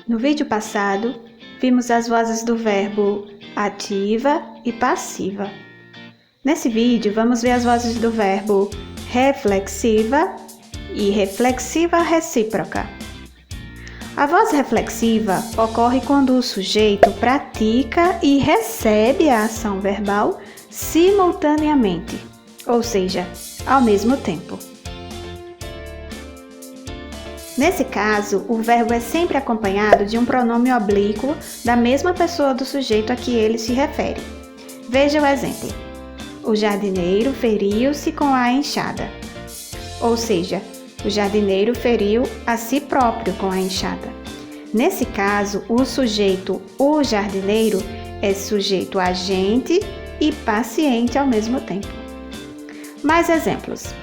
No vídeo passado, vimos as vozes do verbo ativa e passiva. Nesse vídeo, vamos ver as vozes do verbo reflexiva e reflexiva recíproca. A voz reflexiva ocorre quando o sujeito pratica e recebe a ação verbal simultaneamente, ou seja, ao mesmo tempo. Nesse caso, o verbo é sempre acompanhado de um pronome oblíquo da mesma pessoa do sujeito a que ele se refere. Veja o exemplo. O jardineiro feriu-se com a enxada. Ou seja, o jardineiro feriu a si próprio com a enxada. Nesse caso, o sujeito o jardineiro é sujeito agente e paciente ao mesmo tempo. Mais exemplos.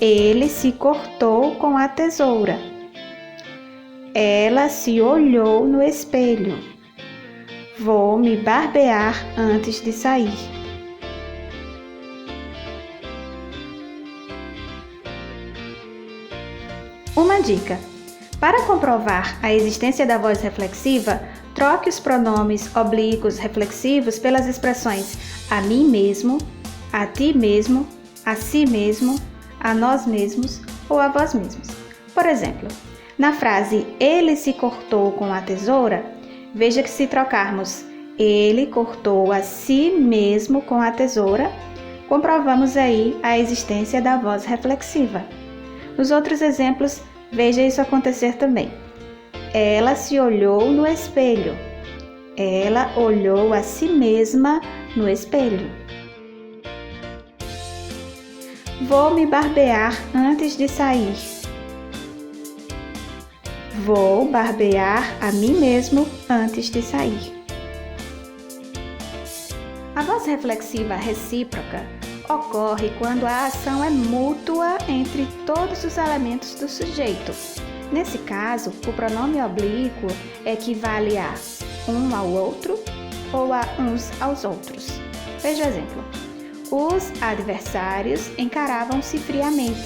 Ele se cortou com a tesoura. Ela se olhou no espelho. Vou me barbear antes de sair. Uma dica: para comprovar a existência da voz reflexiva, troque os pronomes oblíquos reflexivos pelas expressões a mim mesmo, a ti mesmo, a si mesmo, a nós mesmos ou a vós mesmos. Por exemplo, na frase ele se cortou com a tesoura, veja que se trocarmos ele cortou a si mesmo com a tesoura, comprovamos aí a existência da voz reflexiva. Nos outros exemplos, veja isso acontecer também. Ela se olhou no espelho. Ela olhou a si mesma no espelho. Vou me barbear antes de sair. Vou barbear a mim mesmo antes de sair. A voz reflexiva recíproca ocorre quando a ação é mútua entre todos os elementos do sujeito. Nesse caso, o pronome oblíquo equivale a um ao outro ou a uns aos outros. Veja o exemplo. Os adversários encaravam-se friamente,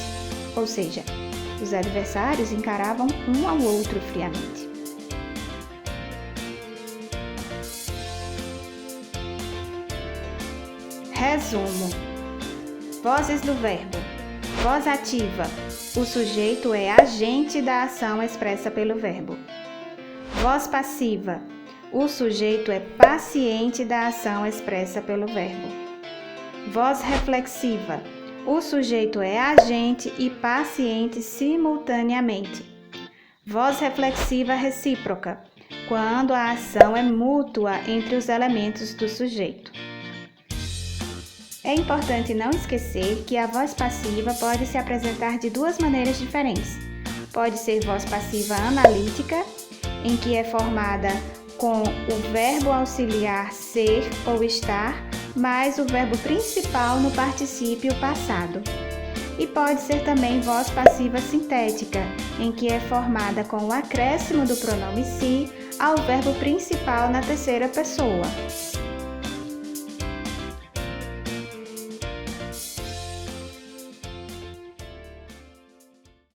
ou seja, os adversários encaravam um ao outro friamente. Resumo. Vozes do verbo. Voz ativa. O sujeito é agente da ação expressa pelo verbo. Voz passiva. O sujeito é paciente da ação expressa pelo verbo. Voz reflexiva. O sujeito é agente e paciente simultaneamente. Voz reflexiva recíproca. Quando a ação é mútua entre os elementos do sujeito. É importante não esquecer que a voz passiva pode se apresentar de duas maneiras diferentes. Pode ser voz passiva analítica, em que é formada com o verbo auxiliar ser ou estar, mais o verbo principal no particípio passado. E pode ser também voz passiva sintética, em que é formada com o acréscimo do pronome si ao verbo principal na terceira pessoa.